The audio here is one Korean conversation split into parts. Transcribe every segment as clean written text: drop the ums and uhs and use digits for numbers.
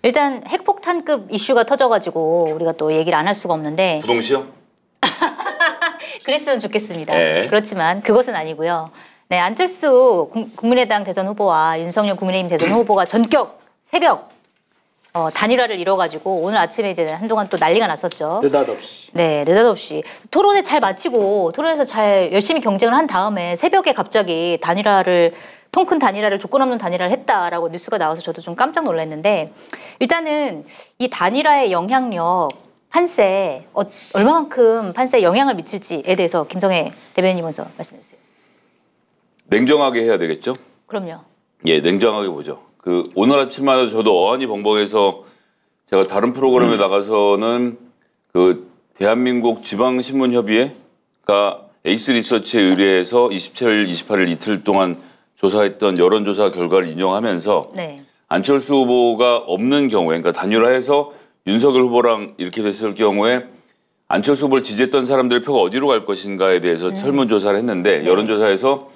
일단 핵폭탄급 이슈가 터져가지고 우리가 또 얘기를 안 할 수가 없는데 부동시요? 그랬으면 좋겠습니다. 네. 그렇지만 그것은 아니고요. 네, 안철수 국민의당 대선 후보와 윤석열 국민의힘 대선 후보가 전격 새벽 단일화를 이뤄가지고 오늘 아침에 이제 한동안 또 난리가 났었죠. 느닷없이. 네, 느닷없이 토론회 잘 마치고 토론에서 잘 열심히 경쟁을 한 다음에 새벽에 갑자기 통 큰 단일화를 조건 없는 단일화를 했다라고 뉴스가 나와서 저도 좀 깜짝 놀랐는데 일단은 이 단일화의 영향력 판세 얼마만큼 판세에 영향을 미칠지에 대해서 김성애 대변인님 먼저 말씀해 주세요. 냉정하게 해야 되겠죠? 그럼요. 예, 냉정하게 보죠. 오늘 아침만 해도 저도 어안이 벙벙해서 제가 다른 프로그램에 나가서는 대한민국 지방신문협의회가 에이스 리서치에 의뢰해서 27일, 28일 이틀 동안 조사했던 여론조사 결과를 인용하면서 네. 안철수 후보가 없는 경우에, 그러니까 단일화해서 윤석열 후보랑 이렇게 됐을 경우에 안철수 후보를 지지했던 사람들의 표가 어디로 갈 것인가에 대해서 설문조사를 했는데 네. 여론조사에서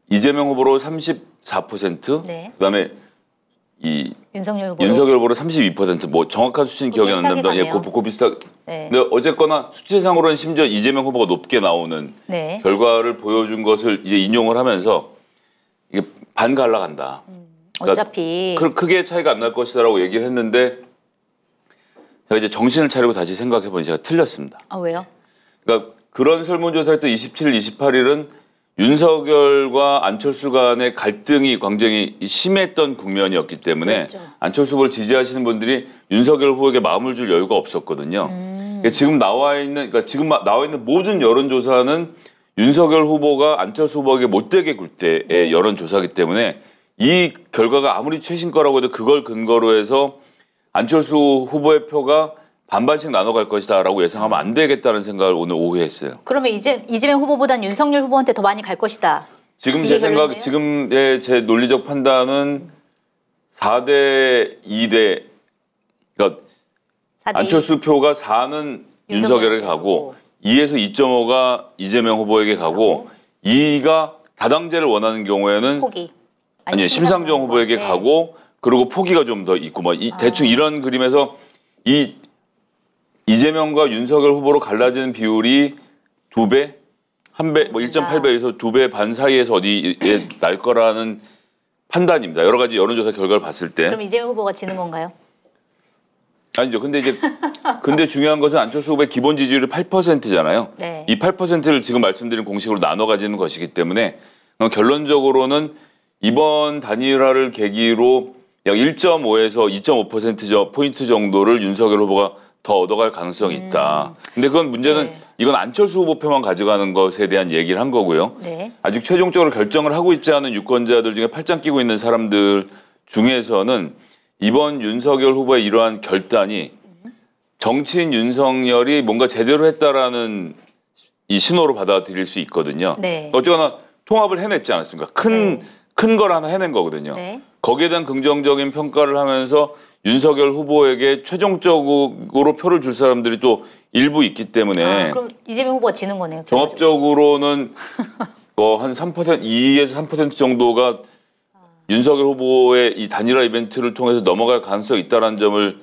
이재명 후보로 34%, 네. 그다음에 윤석열 후보로 32%, 뭐 정확한 수치는 기억이 안 납니다. 예, 그 비슷하게. 네. 근데 어쨌거나 수치상으로는 심지어 이재명 후보가 높게 나오는 네. 결과를 보여준 것을 이제 인용을 하면서 이게 반갈라간다. 그러니까 어차피 크게 차이가 안 날 것이다라고 얘기를 했는데 제가 이제 정신을 차리고 다시 생각해 보니 제가 틀렸습니다. 아, 왜요? 그러니까 그런 설문조사를 때 27일, 28일은 윤석열과 안철수 간의 갈등이 굉장히 심했던 국면이었기 때문에 그렇죠. 안철수 후보를 지지하시는 분들이 윤석열 후보에게 마음을 줄 여유가 없었거든요. 그러니까 지금 나와 있는 모든 여론조사는 윤석열 후보가 안철수 후보에게 못되게 굴 때의 여론조사이기 때문에 이 결과가 아무리 최신 거라고 해도 그걸 근거로 해서 안철수 후보의 표가 반반씩 나눠갈 것이다라고 예상하면 안 되겠다는 생각을 오늘 오후에 했어요. 그러면 이재명 후보보단 윤석열 후보한테 더 많이 갈 것이다. 지금 제 생각, 지금의 제 논리적 판단은 4대 2대, 그러니까 4대 안철수 표가 4는 윤석열에게 가고 2에서 2.5가 이재명 후보에게 가고 2가 다당제를 원하는 경우에는 포기. 아니요, 심상정 후보에게 가고 그리고 포기가 좀 더 있고 뭐 대충 이런 그림에서 이재명과 윤석열 후보로 갈라지는 비율이 2배, 1배, 뭐 1.8배에서 2배 반 사이에서 어디에 날 거라는 판단입니다. 여러 가지 여론조사 결과를 봤을 때. 그럼 이재명 후보가 지는 건가요? 아니죠. 근데 중요한 것은 안철수 후보의 기본 지지율이 8%잖아요. 네. 이 8%를 지금 말씀드린 공식으로 나눠 가지는 것이기 때문에 결론적으로는 이번 단일화를 계기로 약 1.5에서 2.5%포인트 정도를 윤석열 후보가 더 얻어갈 가능성이 있다. 근데 그건 문제는 이건 안철수 후보 표만 가져가는 것에 대한 얘기를 한 거고요. 네. 아직 최종적으로 결정을 하고 있지 않은 유권자들 중에 팔짱 끼고 있는 사람들 중에서는 이번 윤석열 후보의 이러한 결단이 정치인 윤석열이 뭔가 제대로 했다라는 이 신호로 받아들일 수 있거든요. 네. 어쨌거나 통합을 해냈지 않았습니까? 큰 걸 하나 해낸 거거든요. 네. 거기에 대한 긍정적인 평가를 하면서 윤석열 후보에게 최종적으로 표를 줄 사람들이 또 일부 있기 때문에 그럼 이재명 후보가 지는 거네요. 종합적으로는 한 3%, 2에서 3% 정도가 윤석열 후보의 이 단일화 이벤트를 통해서 넘어갈 가능성이 있다는 점을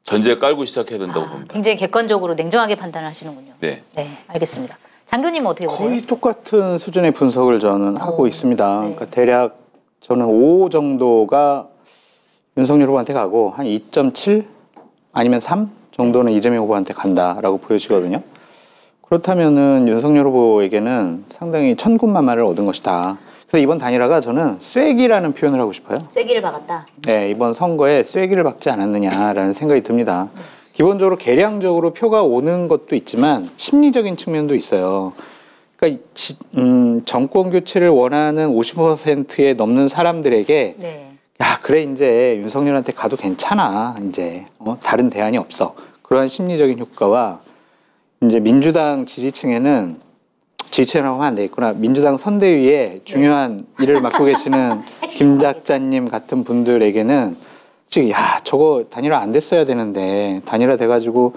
전제에 깔고 시작해야 된다고 봅니다. 굉장히 객관적으로 냉정하게 판단을 하시는군요. 네. 네, 알겠습니다. 장교님은 어떻게 보세요? 거의 똑같은 수준의 분석을 저는 하고 있습니다. 네. 그러니까 대략 저는 5 정도가 윤석열 후보한테 가고 한 2.7 아니면 3 정도는 이재명 후보한테 간다라고 보여지거든요. 그렇다면은 윤석열 후보에게는 상당히 천군만마를 얻은 것이다. 그래서 이번 단일화가 저는 쐐기라는 표현을 하고 싶어요. 쐐기를 박았다. 네, 이번 선거에 쐐기를 박지 않았느냐라는 생각이 듭니다. 기본적으로 계량적으로 표가 오는 것도 있지만 심리적인 측면도 있어요. 그러니까 정권 교체를 원하는 50%에 넘는 사람들에게 야, 그래 이제 윤석열한테 가도 괜찮아. 이제 다른 대안이 없어. 그러한 심리적인 효과와 이제 민주당 지지층에는 지지층이라고 하면 안 되겠구나. 민주당 선대위에 중요한 일을 맡고 계시는 김 작자님 같은 분들에게는 지금 야, 저거 단일화 안 됐어야 되는데 단일화 돼가지고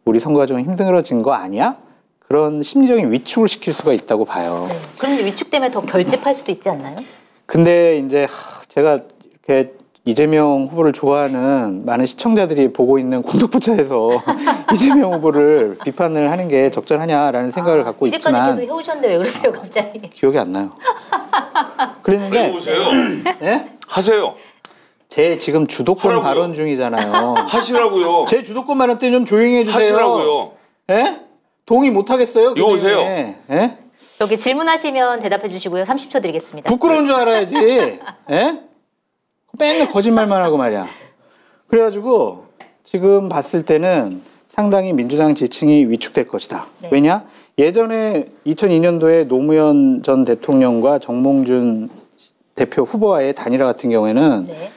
우리 선거가 좀 힘들어진 거 아니야? 그런 심리적인 위축을 시킬 수가 있다고 봐요. 그럼 위축 때문에 더 결집할 수도 있지 않나요? 근데 이제 제가 이렇게 이재명 후보를 좋아하는 많은 시청자들이 보고 있는 공덕포차에서 이재명 후보를 비판을 하는 게 적절하냐라는 생각을 갖고 이제까지 있지만 계속 해오셨는데 왜 그러세요 갑자기? 기억이 안 나요. 그랬는데 왜 보세요? 네? 하세요. 제 지금 주도권 하라고요. 발언 중이잖아요. 하시라고요. 제 주도권 발언 때 좀 조용히 해주세요. 하시라고요. 예? 동의 못 하겠어요? 이거 보세요. 예? 여기 질문하시면 대답해 주시고요. 30초 드리겠습니다. 부끄러운 줄 알아야지. 예? 맨날 거짓말만 하고 말이야. 그래가지고 지금 봤을 때는 상당히 민주당 지층이 위축될 것이다. 네. 왜냐? 예전에 2002년도에 노무현 전 대통령과 정몽준 대표 후보와의 단일화 같은 경우에는 네.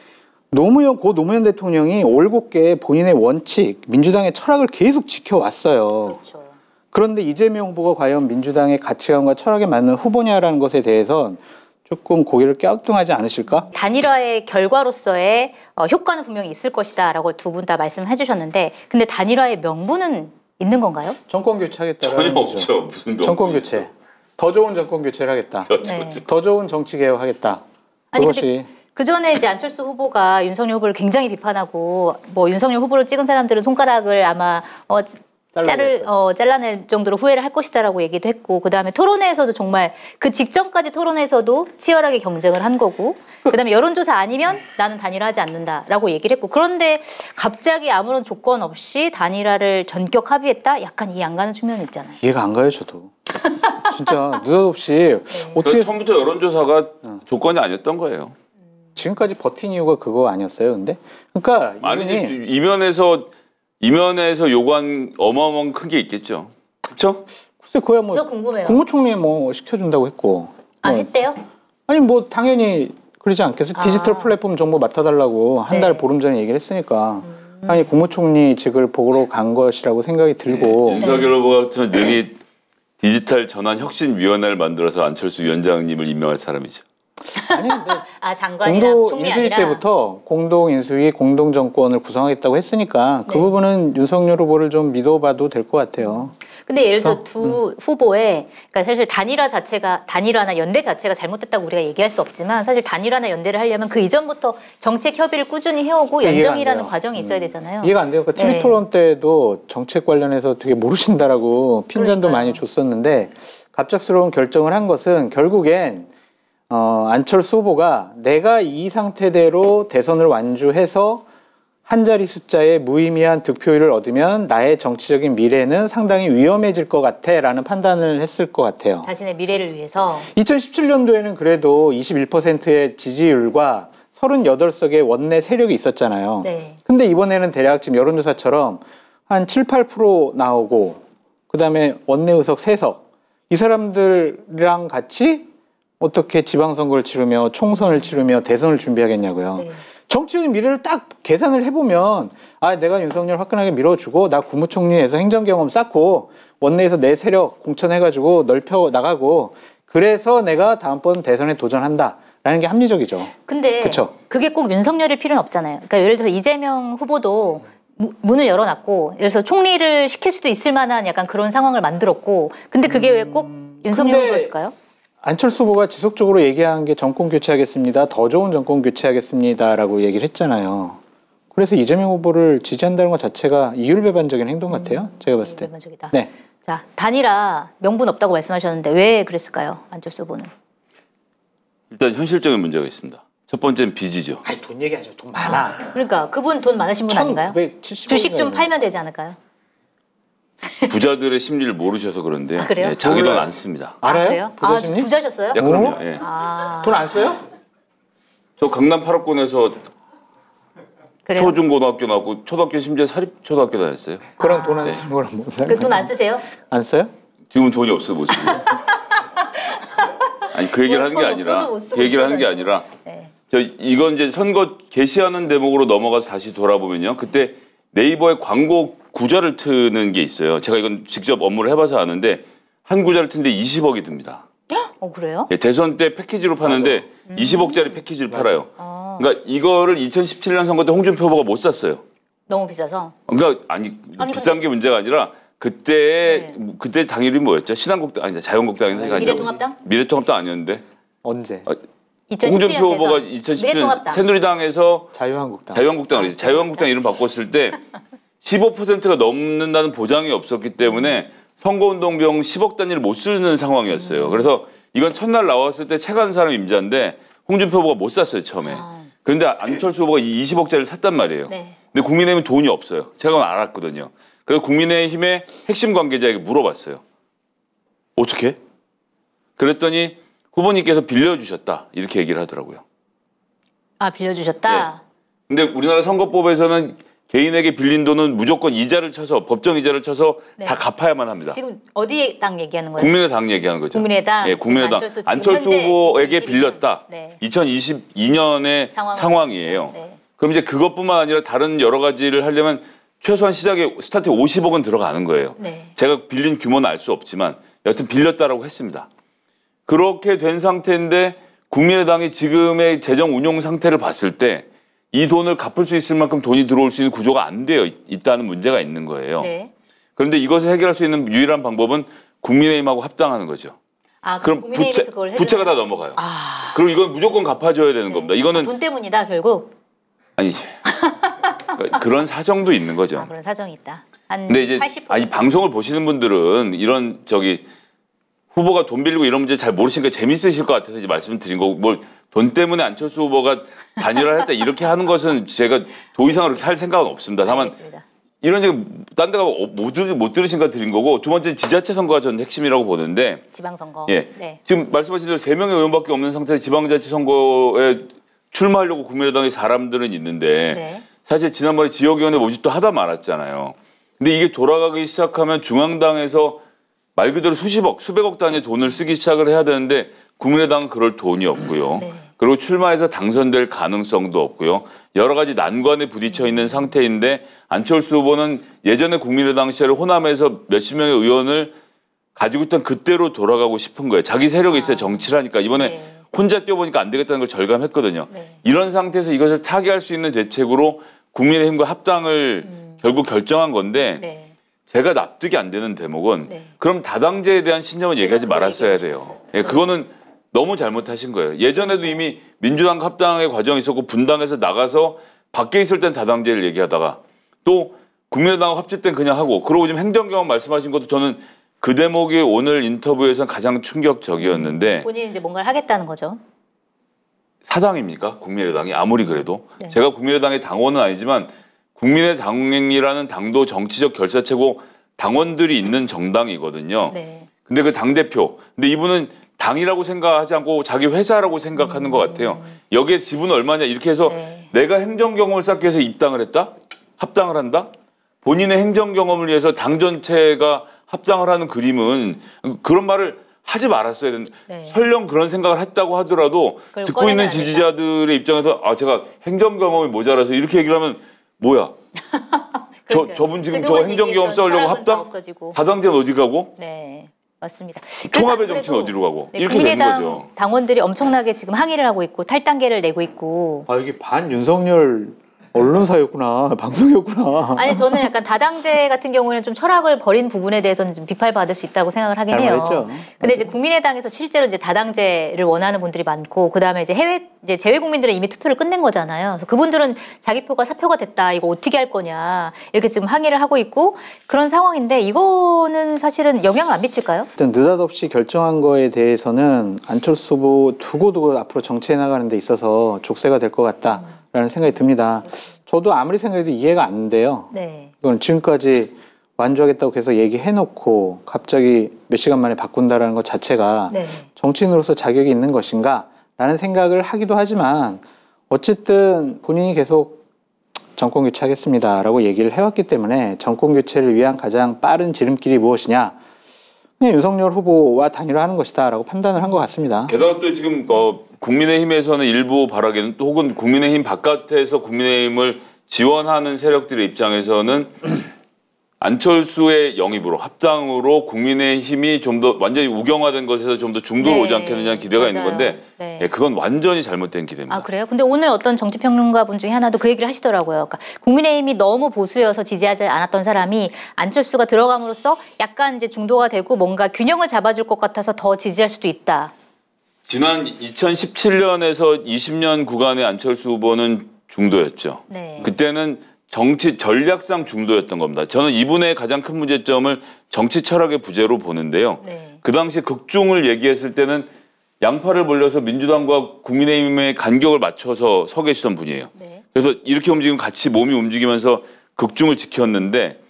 고 노무현 대통령이 올곧게 본인의 원칙, 민주당의 철학을 계속 지켜왔어요. 그렇죠. 그런데 이재명 후보가 과연 민주당의 가치관과 철학에 맞는 후보냐라는 것에 대해선 조금 고개를 갸우뚱하지 않으실까? 단일화의 결과로서의 효과는 분명히 있을 것이다라고 두 분 다 말씀해 주셨는데 근데 단일화의 명분은 있는 건가요? 정권 교체하겠다라는 전혀 거죠. 없죠. 무슨 명분이 정권 있어. 교체. 더 좋은 정권 교체를 하겠다. 네. 더 좋은 정치 개혁하겠다. 아니 그것이 근데 그 전에 이제 안철수 후보가 윤석열 후보를 굉장히 비판하고 뭐 윤석열 후보를 찍은 사람들은 손가락을 아마 잘라낼 정도로 후회를 할 것이다라고 얘기도 했고 그다음에 토론회에서도 정말 그 직전까지 토론회에서도 치열하게 경쟁을 한 거고 그다음에 여론조사 아니면 나는 단일화하지 않는다라고 얘기를 했고 그런데 갑자기 아무런 조건 없이 단일화를 전격 합의했다? 약간 이해 안 가는 측면이 있잖아요. 이해가 안 가요, 저도. 진짜 느닷없이 어떻게 처음부터 여론조사가 조건이 아니었던 거예요. 지금까지 버틴 이유가 그거 아니었어요, 근데? 그러니까 아니지 이분이 이면에서 요구한 어마어마한 큰 게 있겠죠. 그렇죠? 글쎄 그야 뭐 저 궁금해요. 국무총리 뭐 시켜준다고 했고 아 뭐 했대요? 아니 뭐 당연히 그러지 않겠어요? 디지털 플랫폼 정보 맡아달라고 한 달 네. 보름 전에 얘기를 했으니까 당연히 국무총리직을 보러 간 것이라고 생각이 들고 윤석열 후보 같은 능히 디지털 전환 혁신위원회를 만들어서 안철수 위원장님을 임명할 사람이죠. 아니 근데 아 장관이랑 공동 총리 인수위 아니라 때부터 공동 인수위 공동 정권을 구성하겠다고 했으니까 그 네. 부분은 윤석열 후보를 좀 믿어봐도 될 것 같아요. 근데 예를 들어 두 후보의 그러니까 사실 단일화나 연대 자체가 잘못됐다고 우리가 얘기할 수 없지만 사실 단일화나 연대를 하려면 그 이전부터 정책 협의를 꾸준히 해오고 이해가 안 연정이라는 돼요. 과정이 있어야 되잖아요. 이해가 안 돼요. 그러니까 TV 네. 토론 때도 정책 관련해서 되게 모르신다라고 핀잔도 그러니까요. 많이 줬었는데 갑작스러운 결정을 한 것은 결국엔 안철수 후보가 내가 이 상태대로 대선을 완주해서 한 자리 숫자의 무의미한 득표율을 얻으면 나의 정치적인 미래는 상당히 위험해질 것 같아라는 판단을 했을 것 같아요. 자신의 미래를 위해서 2017년도에는 그래도 21%의 지지율과 38석의 원내 세력이 있었잖아요. 네. 근데 이번에는 대략 지금 여론조사처럼 한 7, 8% 나오고 그다음에 원내 의석 3석 이 사람들이랑 같이 어떻게 지방선거를 치르며 총선을 치르며 대선을 준비하겠냐고요. 네. 정치적인 미래를 딱 계산을 해보면 아 내가 윤석열 화끈하게 밀어주고 나 국무총리에서 행정경험 쌓고 원내에서 내 세력 공천해가지고 넓혀 나가고 그래서 내가 다음번 대선에 도전한다라는 게 합리적이죠. 근데 그쵸? 그게 꼭 윤석열일 필요는 없잖아요. 그러니까 예를 들어서 이재명 후보도 문을 열어놨고 예를 들어서 총리를 시킬 수도 있을 만한 약간 그런 상황을 만들었고 근데 그게 왜 꼭 윤석열 근데 후보였을까요? 안철수 후보가 지속적으로 얘기한 게 정권 교체하겠습니다. 더 좋은 정권 교체하겠습니다라고 얘기를 했잖아요. 그래서 이재명 후보를 지지한다는 것 자체가 이율배반적인 행동 같아요. 제가 봤을 때. 일반적이다. 네. 자 단일화 명분 없다고 말씀하셨는데 왜 그랬을까요? 안철수 후보는. 일단 현실적인 문제가 있습니다. 첫 번째는 빚이죠. 아니 돈 얘기하지 마. 돈 많아. 그러니까 그분 돈 많으신 분 아닌가요? 1970억 주식 좀 팔면 되지 않을까요? 부자들의 심리를 모르셔서 그런데 아, 그래요? 자기 돈 몰라요. 안 씁니다. 알아요? 그래요? 부자심리? 부자셨어요? 네, 그럼요. 예. 아 돈 안 써요? 저 강남 8호권에서 그래요? 초중고등학교 나왔고 초등학교 심지어 사립초등학교 다녔어요. 그럼 돈 안 쓰는 거랑 뭔 상관? 그 돈 안 쓰세요? 안 써요? 지금은 돈이 없어 못 쓰고. 아니 그 얘기를 하는 게 저도 아니라 못 쓰고 그 얘기를 하는 게 있어요. 아니라 네. 이건 이제 선거 개시하는 대목으로 넘어가서 다시 돌아보면요. 그때 네이버에 광고 구자를 트는 게 있어요. 제가 이건 직접 업무를 해봐서 아는데 한 구자를 트는데 20억이 듭니다. 그래요? 예, 대선 때 패키지로 파는데 20억짜리 패키지를 팔아요. 그러니까 이거를 2017년 선거 때 홍준표 후보가 못 샀어요. 너무 비싸서. 그러니까 아니 비싼 게 문제가 아니라 그때 네. 그때 당일이 뭐였죠? 신한국당 아니 자유한국당인데 미래통합당? 미래통합당 아니었는데 언제? 홍준표 후보가 2017년 새누리당에서 자유한국당을 자유한국당 이름 바꿨을 때 15%가 넘는다는 보장이 없었기 때문에 선거운동 비용 10억 단위를 못 쓰는 상황이었어요. 그래서 이건 첫날 나왔을 때 책 한 사람 임자인데 홍준표 후보가 못 샀어요 처음에. 그런데 안철수 후보가 20억짜리를 샀단 말이에요. 네. 근데 국민의힘은 돈이 없어요. 제가 알았거든요. 그래서 국민의힘의 핵심 관계자에게 물어봤어요. 어떻게? 그랬더니 후보님께서 빌려주셨다 이렇게 얘기를 하더라고요. 아 빌려주셨다? 네. 근데 우리나라 선거법에서는 개인에게 빌린 돈은 무조건 이자를 쳐서 법정 이자를 쳐서 네. 다 갚아야만 합니다. 지금 어디에 당 얘기하는 거예요? 국민의당 얘기하는 거죠. 국민의당. 예, 국민의당. 안철수 후보에게 빌렸다. 네. 2022년의 상황이에요. 네. 그럼 이제 그것뿐만 아니라 다른 여러 가지를 하려면 최소한 시작에 스타트 50억은 들어가는 거예요. 네. 제가 빌린 규모는 알 수 없지만 여튼 빌렸다라고 했습니다. 그렇게 된 상태인데 국민의당이 지금의 재정 운용 상태를 봤을 때 이 돈을 갚을 수 있을 만큼 돈이 들어올 수 있는 구조가 안 되어 있다는 문제가 있는 거예요. 네. 그런데 이것을 해결할 수 있는 유일한 방법은 국민의힘하고 합당하는 거죠. 아, 그럼 부채가 다 넘어가요. 아. 그리고 이건 무조건 갚아줘야 되는 네. 겁니다. 이거는 돈 때문이다 결국. 아니 그런 사정도 있는 거죠. 아, 그런 사정이 있다. 한 근데 이제 80%. 이 방송을 보시는 분들은 이런 후보가 돈 빌리고 이런 문제 잘 모르시니까 재밌으실 것 같아서 이제 말씀을 드린 거고 뭘 돈 때문에 안철수 후보가 단일화를 했다 이렇게 하는 것은 제가 더 이상 그렇게 할 생각은 없습니다. 다만 알겠습니다. 이런 얘기 딴 데가 못 들으신가 드린 거고 두 번째는 지자체 선거가 저는 핵심이라고 보는데 지방선거. 예. 네. 지금 말씀하신 대로 3명의 의원밖에 없는 상태에서 지방자치 선거에 출마하려고 국민의당의 사람들은 있는데 네. 사실 지난번에 지역위원회 모집도 하다 말았잖아요. 근데 이게 돌아가기 시작하면 중앙당에서 말 그대로 수십억, 수백억 단위의 돈을 쓰기 시작을 해야 되는데 국민의당은 그럴 돈이 없고요. 네. 그리고 출마해서 당선될 가능성도 없고요. 여러 가지 난관에 부딪혀 있는 상태인데 안철수 후보는 예전에 국민의당 시절에 호남에서 몇십 명의 의원을 가지고 있던 그때로 돌아가고 싶은 거예요. 자기 세력이 있어야 정치를 하니까 이번에 네. 혼자 뛰어보니까 안 되겠다는 걸 절감했거든요. 네. 이런 상태에서 이것을 타개할 수 있는 대책으로 국민의힘과 합당을 결국 결정한 건데 네. 제가 납득이 안 되는 대목은 네. 그럼 다당제에 대한 신념은 얘기하지 말았어야 돼요. 예, 그거는 너무 잘못하신 거예요. 예전에도 이미 민주당과 합당의 과정이 있었고 분당에서 나가서 밖에 있을 땐 다당제를 얘기하다가 또 국민의당과 합칠 땐 그냥 하고 그러고 지금 행정경험 말씀하신 것도 저는 그 대목이 오늘 인터뷰에서 가장 충격적이었는데 본인이 이제 뭔가를 하겠다는 거죠. 사당입니까? 국민의당이 아무리 그래도 네. 제가 국민의당의 당원은 아니지만 국민의당이라는 당도 정치적 결사체고 당원들이 있는 정당이거든요. 네. 근데 그 당대표 근데 이분은 당이라고 생각하지 않고 자기 회사라고 생각하는 것 같아요. 여기에 지분은 얼마냐 이렇게 해서 네. 내가 행정 경험을 쌓기 위해서 입당을 했다? 합당을 한다? 본인의 행정 경험을 위해서 당 전체가 합당을 하는 그림은 그런 말을 하지 말았어야 되는데 네. 설령 그런 생각을 했다고 하더라도 그걸 듣고 있는 꺼내면 안 지지자들의 입장에서 제가 행정 경험이 모자라서 이렇게 얘기를 하면 뭐야? 저분 지금 저 행정 경험 쌓으려고 합당? 다당제는 어디 가고? 네. 맞습니다. 통합의 정치는 어디로 가고? 네, 이렇게 되는 국민의당 거죠. 당원들이 엄청나게 지금 항의를 하고 있고 탈당계를 내고 있고. 이게 반 윤석열 언론사였구나, 방송이었구나. 아니 저는 약간 다당제 같은 경우는 좀 철학을 버린 부분에 대해서는 좀 비판받을 수 있다고 생각을 하긴 잘 해요. 말했죠. 근데 이제 국민의당에서 실제로 이제 다당제를 원하는 분들이 많고 그다음에 이제 이제 재외 국민들은 이미 투표를 끝낸 거잖아요. 그래서 그분들은 자기 표가 사표가 됐다. 이거 어떻게 할 거냐. 이렇게 지금 항의를 하고 있고 그런 상황인데 이거는 사실은 영향을 안 미칠까요? 일단 느닷없이 결정한 거에 대해서는 안철수 후보 두고두고 앞으로 정치해 나가는 데 있어서 족쇄가 될 것 같다라는 생각이 듭니다. 저도 아무리 생각해도 이해가 안 돼요. 네. 이건 지금까지 완주하겠다고 계속 얘기해놓고 갑자기 몇 시간 만에 바꾼다라는 것 자체가 네. 정치인으로서 자격이 있는 것인가 라는 생각을 하기도 하지만 어쨌든 본인이 계속 정권 교체하겠습니다라고 얘기를 해왔기 때문에 정권 교체를 위한 가장 빠른 지름길이 무엇이냐 그냥 윤석열 후보와 단일화하는 것이다라고 판단을 한 것 같습니다. 게다가 또 지금 국민의힘에서는 일부 발악에는 또 혹은 국민의힘 바깥에서 국민의힘을 지원하는 세력들의 입장에서는 안철수의 영입으로 합당으로 국민의힘이 좀 더 완전히 우경화된 것에서 좀 더 중도로 네. 오지 않겠느냐는 기대가 있는 맞아요. 건데 네. 예, 그건 완전히 잘못된 기대입니다. 아 그래요? 근데 오늘 어떤 정치평론가 분 중에 하나도 그 얘기를 하시더라고요. 그러니까 국민의힘이 너무 보수여서 지지하지 않았던 사람이 안철수가 들어감으로써 약간 이제 중도가 되고 뭔가 균형을 잡아줄 것 같아서 더 지지할 수도 있다. 지난 2017년에서 20년 구간의 안철수 후보는 중도였죠. 네. 그때는 정치 전략상 중도였던 겁니다. 저는 이분의 가장 큰 문제점을 정치 철학의 부재로 보는데요. 네. 그 당시 극중을 얘기했을 때는 양팔을 벌려서 민주당과 국민의힘의 간격을 맞춰서 서 계시던 분이에요. 네. 그래서 이렇게 움직이면 같이 몸이 움직이면서 극중을 지켰는데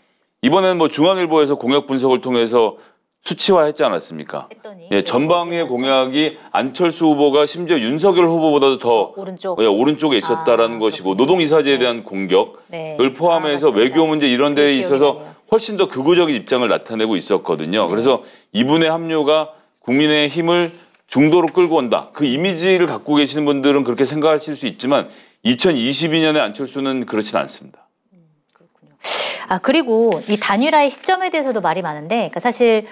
이번에는 뭐 중앙일보에서 공약 분석을 통해서 수치화했지 않았습니까? 했더니 예, 전방위의 공약이 안철수 후보가 심지어 윤석열 후보보다도 더 오른쪽. 예, 오른쪽에 있었다라는 것이고 노동이사제에 대한 공격을 네. 포함해서 맞습니다. 외교 문제 이런 데에 그 기억이 있어서 나네요. 훨씬 더 극우적인 입장을 나타내고 있었거든요. 그래서 이분의 합류가 국민의 힘을 중도로 끌고 온다. 그 이미지를 갖고 계시는 분들은 그렇게 생각하실 수 있지만 2022년에 안철수는 그렇진 않습니다. 아, 그리고 이 단일화의 시점에 대해서도 말이 많은데, 그러니까 사실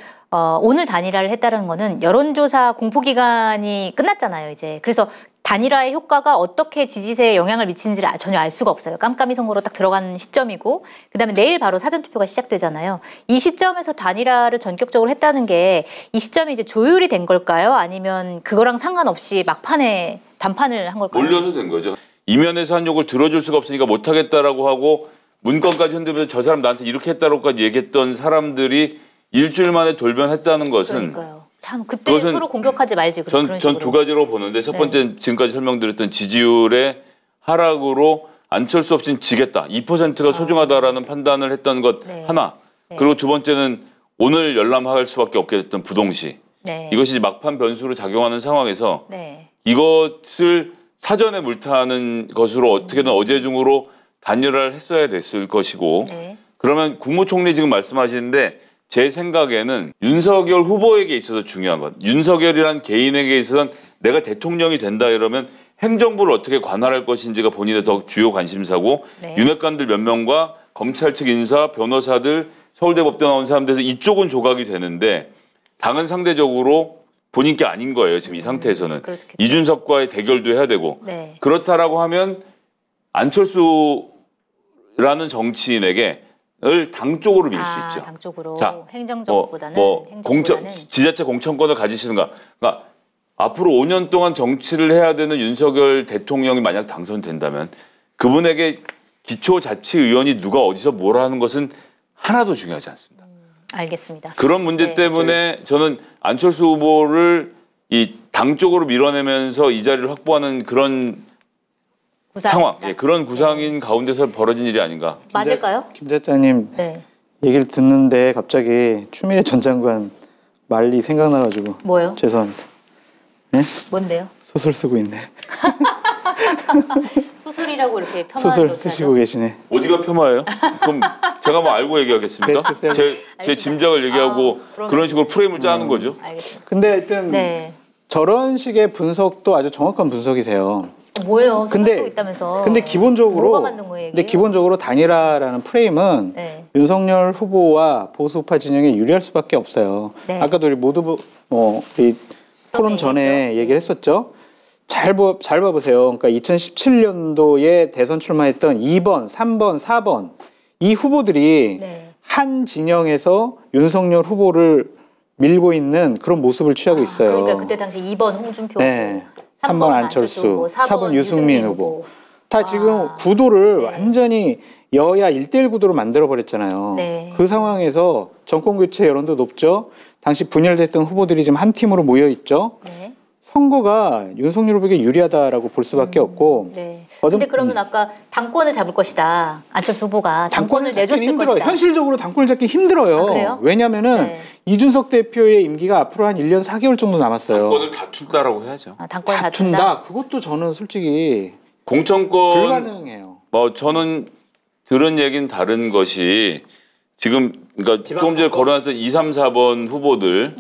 오늘 단일화를 했다는 거는 여론조사 공포기간이 끝났잖아요, 이제. 그래서 단일화의 효과가 어떻게 지지세에 영향을 미치는지를 전혀 알 수가 없어요. 깜깜이 선거로 딱 들어간 시점이고, 그다음에 내일 바로 사전투표가 시작되잖아요. 이 시점에서 단일화를 전격적으로 했다는 게 이 시점이 이제 조율이 된 걸까요? 아니면 그거랑 상관없이 막판에 단판을 한 걸까요? 몰려서 된 거죠. 이면에서 한 욕을 들어줄 수가 없으니까 못하겠다라고 하고 문건까지 흔들면서 저 사람 나한테 이렇게 했다고까지 얘기했던 사람들이 일주일 만에 돌변했다는 것은 그러니까요. 참 그때 서로 공격하지 말지. 그런 전 두 가지로 보는데 첫 번째는 지금까지 설명드렸던 지지율의 하락으로 안철수 없이는 지겠다. 2%가 소중하다라는 판단을 했던 것 하나. 그리고 두 번째는 오늘 열람할 수밖에 없게 됐던 부동시. 이것이 막판 변수로 작용하는 상황에서 이것을 사전에 물타는 것으로 어떻게든 어제 중으로 단일화를 했어야 됐을 것이고 그러면 국무총리 지금 말씀하시는데 제 생각에는 윤석열 후보에게 있어서 중요한 것, 윤석열이란 개인에게 있어서는 내가 대통령이 된다 이러면 행정부를 어떻게 관할할 것인지가 본인의 더 주요 관심사고 윤핵관들 몇 명과 검찰 측 인사, 변호사들, 서울대법대 나온 사람들에서 이쪽은 조각이 되는데 당은 상대적으로 본인 게 아닌 거예요. 지금 이 상태에서는. 이준석과의 대결도 해야 되고 그렇다라고 하면 안철수라는 정치인에게 을 당 쪽으로 밀 수 있죠. 당 쪽으로. 자, 행정적보다는 지자체 공천권을 가지시는가. 그러니까 앞으로 5년 동안 정치를 해야 되는 윤석열 대통령이 만약 당선된다면 그분에게 기초자치의원이 누가 어디서 뭘 하는 것은 하나도 중요하지 않습니다. 알겠습니다. 그런 문제 때문에 저는 안철수 후보를 이 당 쪽으로 밀어내면서 이 자리를 확보하는 그런 상황, 그런 구상인 가운데서 벌어진 일이 아닌가. 맞을까요? 김 작가님 얘기를 듣는데 갑자기 추미애 전 장관 말이 생각나가지고. 뭐요? 죄송합니다. 네? 뭔데요? 소설 쓰고 있네. 소설이라고 이렇게 폄하하는 소설 쓰시고 계시네. 어디가 폄하예요? 그럼 제가 뭐 알고 얘기하겠습니까? 제 짐작을 얘기하고 그런 식으로 프레임을 짜는 거죠. 알겠습니다. 근데 하여튼 저런 식의 분석도 아주 정확한 분석이세요. 뭐예요? 소설 쓰고 있다면서. 근데 기본적으로 뭐가 만든 거예요, 이게? 단일화라는 프레임은 윤석열 후보와 보수파 진영에 유리할 수밖에 없어요. 아까도 우리 모두 이 토론 전에 얘기를 했었죠. 잘 봐보세요. 그러니까 2017년도에 대선 출마했던 2번, 3번, 4번 이 후보들이 한 진영에서 윤석열 후보를 밀고 있는 그런 모습을 취하고 있어요. 그러니까 그때 당시 2번 홍준표 후보, 3번 안철수, 4번 유승민 후보. 다 지금 구도를 완전히 여야 1대1 구도로 만들어버렸잖아요. 그 상황에서 정권교체 여론도 높죠. 당시 분열됐던 후보들이 지금 한 팀으로 모여있죠. 선거가 윤석열 후보에게 유리하다라고 볼 수밖에 없고. 근데 그러면 아까 당권을 잡을 것이다. 안철수 후보가 당권을 내줬을 힘들어요. 것이다. 현실적으로 당권을 잡기 힘들어요. 그래요? 왜냐하면은 이준석 대표의 임기가 앞으로 한 1년 4개월 정도 남았어요. 당권을 다툰다라고 해야죠. 당권을 다툰다? 그것도 저는 솔직히 공천권 불가능해요. 저는 들은 얘기는 다른 것이 지금 그러니까 조금 전에 거론했던 2, 3, 4번 후보들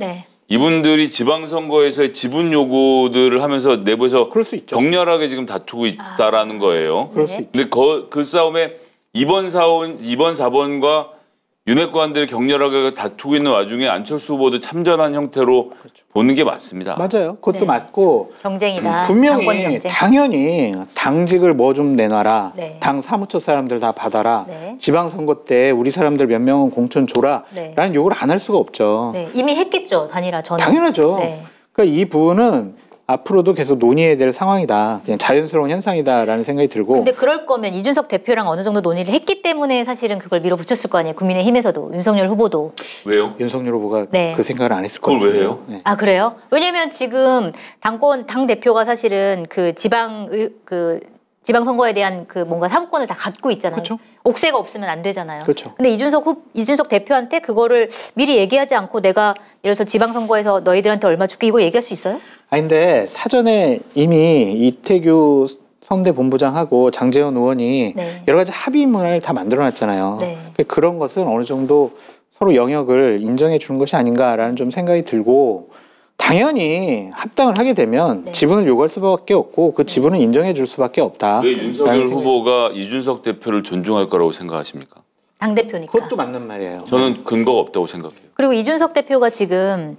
이분들이 지방선거에서의 지분 요구들을 하면서 내부에서 격렬하게 지금 다투고 있다라는 거예요. 근데 그 싸움에 2번, 4번과 윤핵관들이 격렬하게 다투고 있는 와중에 안철수 후보도 참전한 형태로 보는 게 맞습니다. 맞아요. 그것도 맞고 경쟁이다. 분명히 경쟁. 당연히 당직을 뭐 좀 내놔라. 당 사무처 사람들 다 받아라. 지방선거 때 우리 사람들 몇 명은 공천 줘라. 라는 요구를 안 할 수가 없죠. 이미 했겠죠. 단일화 전에. 당연하죠. 그러니까 이 부분은 앞으로도 계속 논의해야 될 상황이다. 그냥 자연스러운 현상이다라는 생각이 들고. 근데 그럴 거면 이준석 대표랑 어느 정도 논의를 했기 때문에 사실은 그걸 밀어붙였을 거 아니에요. 국민의힘에서도 윤석열 후보도. 왜요? 윤석열 후보가 네. 그 생각을 안 했을 것 그걸 같아요. 왜 해요? 네. 아 그래요? 왜냐면 지금 당 대표가 사실은 그 지방 선거에 대한 그 뭔가 사무권을 다 갖고 있잖아요. 그렇죠. 옥새가 없으면 안 되잖아요. 그렇죠. 근데 이준석 대표한테 그거를 미리 얘기하지 않고 내가 예를 들어서 지방 선거에서 너희들한테 얼마 줄게 이거 얘기할 수 있어요? 아니 근데 사전에 이미 이태규 선대본부장하고 장제원 의원이 네. 여러 가지 합의문을 다 만들어놨잖아요. 네. 그런 것은 어느 정도 서로 영역을 인정해 주는 것이 아닌가라는 좀 생각이 들고 당연히 합당을 하게 되면 네. 지분을 요구할 수밖에 없고 그 지분은 인정해 줄 수밖에 없다. 왜 윤석열 후보가 이준석 대표를 존중할 거라고 생각하십니까? 당대표니까. 그것도 맞는 말이에요. 저는 근거가 없다고 생각해요. 그리고 이준석 대표가 지금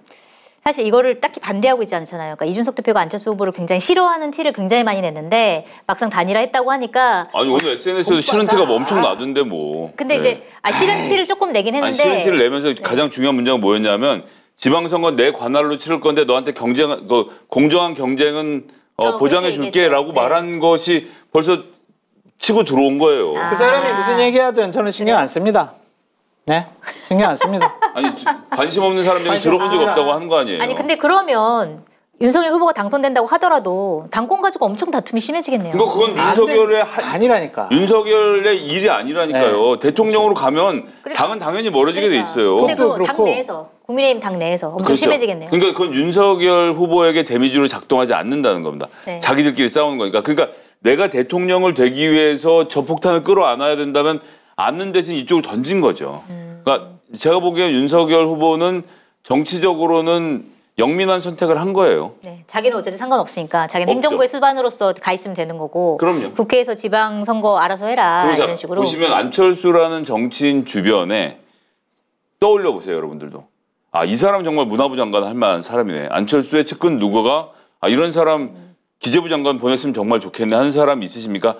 사실 이거를 딱히 반대하고 있지 않잖아요. 그러니까 이준석 대표가 안철수 후보를 굉장히 싫어하는 티를 굉장히 많이 냈는데 막상 단일화했다고 하니까 아니 오늘 SNS에도 싫은 티가 엄청 나던데 뭐. 근데 이제 싫은 티를 조금 내긴 했는데 아니, 싫은 티를 내면서 가장 중요한 문제가 뭐였냐면 지방선거 내 관할로 치를 건데 너한테 공정한 경쟁은 보장해 줄게라고 네. 말한 것이 벌써 치고 들어온 거예요. 그 사람이 무슨 얘기하든 저는 신경 안 씁니다. 네, 신경 안 씁니다. 아니 관심 없는 사람들이 들어본 적 없다고 하는 거 아니에요? 아니 근데 그러면 윤석열 후보가 당선된다고 하더라도 당권 가지고 엄청 다툼이 심해지겠네요. 그건 윤석열의 아니라니까. 윤석열의 일이 아니라니까요. 네. 대통령으로 가면 그러니까. 당은 당연히 멀어지게 돼 있어요. 근데 그럼 당 그렇고. 내에서 국민의힘 당 내에서 엄청 그렇죠. 심해지겠네요. 그러니까 그건 윤석열 후보에게 데미지로 작동하지 않는다는 겁니다. 네. 자기들끼리 싸우는 거니까. 그러니까 내가 대통령을 되기 위해서 저 폭탄을 끌어안아야 된다면 안는 대신 이쪽으로 던진 거죠. 그러니까 제가 보기엔 윤석열 후보는 정치적으로는 영민한 선택을 한 거예요. 네, 자기는 어쨌든 상관없으니까 자기는 없죠. 행정부의 수반으로서 가 있으면 되는 거고 그럼요. 국회에서 지방선거 알아서 해라 이런 식으로. 보시면 안철수라는 정치인 주변에 떠올려 보세요, 여러분들도. 아, 이 사람 정말 문화부 장관 할 만한 사람이네. 안철수의 측근 누구가 이런 사람 기재부 장관 보냈으면 정말 좋겠네 하는 사람 있으십니까?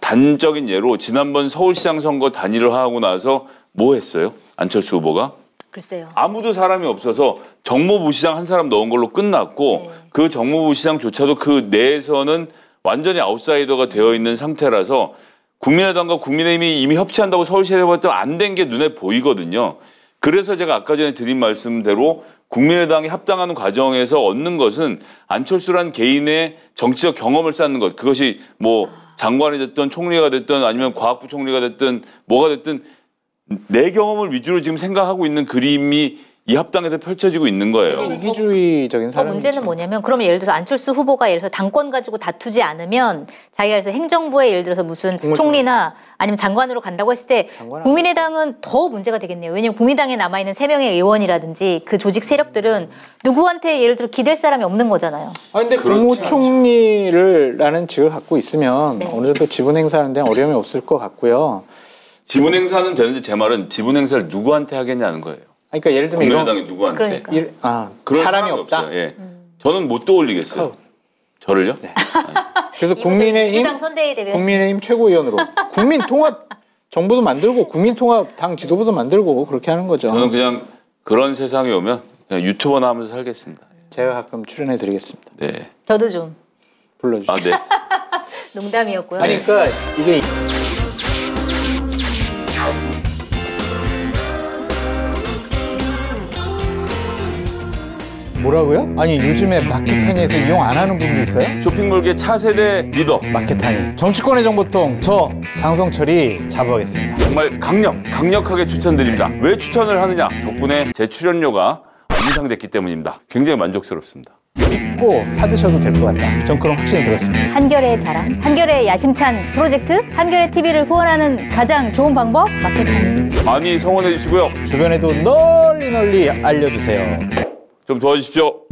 단적인 예로 지난번 서울시장 선거 단일을 하고 나서 뭐 했어요? 안철수 후보가? 글쎄요. 아무도 사람이 없어서 정무부시장 한 사람 넣은 걸로 끝났고 네. 그 정무부시장조차도 그 내에서는 완전히 아웃사이더가 되어 있는 상태라서 국민의당과 국민의힘이 이미 협치한다고 서울시에 해봤자면 안 된 게 눈에 보이거든요. 그래서 제가 아까 전에 드린 말씀대로 국민의당이 합당하는 과정에서 얻는 것은 안철수란 개인의 정치적 경험을 쌓는 것. 그것이 뭐 장관이 됐든 총리가 됐든 아니면 과학부 총리가 됐든 뭐가 됐든 내 경험을 위주로 지금 생각하고 있는 그림이 이 합당에서 펼쳐지고 있는 거예요. 이기주의적인 더 사람. 문제는 뭐냐면 그러면 예를 들어서 안철수 후보가 예를 들어서 당권 가지고 다투지 않으면 자기가 그래서 행정부에 예를 들어서 무슨 총리나 아니면 장관으로 간다고 했을 때 국민의당은 더 문제가 되겠네요. 왜냐하면 국민당에 남아있는 3명의 의원이라든지 그 조직 세력들은 누구한테 예를 들어 기댈 사람이 없는 거잖아요. 아 근데 국무총리라는 직을 갖고 있으면 네. 어느 정도 지분 행사하는 데는 어려움이 없을 것 같고요. 지분 행사는 되는데 제 말은 지분 행사를 누구한테 하겠냐는 거예요. 그러니까 예를 들면 국민의당이 누구한테. 그러니까. 그런 사람이 없다. 없어요. 예. 저는 못 떠올리겠어요. 저를요? 네. 그래서 이당 선대위 대변인. 국민의힘 최고위원으로 국민통합 정부도 만들고 국민통합 당 지도부도 만들고 그렇게 하는 거죠. 저는 그냥 그런 세상에 오면 그냥 유튜버나 하면서 살겠습니다. 제가 가끔 출연해드리겠습니다. 네. 저도 좀 불러주세요. 아, 네. 농담이었고요. 아니 그러니까 이게 뭐라고요? 아니 요즘에 마켓타니에서 이용 안 하는 분도 있어요? 쇼핑몰계 차세대 리더. 마켓타니 정치권의 정보통 저 장성철이 자부하겠습니다. 정말 강력하게 추천드립니다. 왜 추천을 하느냐? 덕분에 제 출연료가 인상됐기 때문입니다. 굉장히 만족스럽습니다. 믿고 사드셔도 될 것 같다. 전 그런 확신이 들었습니다. 한결의 자랑, 한결의 야심찬 프로젝트, 한결의 TV를 후원하는 가장 좋은 방법 마켓타니. 많이 성원해 주시고요. 주변에도 널리 알려주세요. 좀 도와주십시오.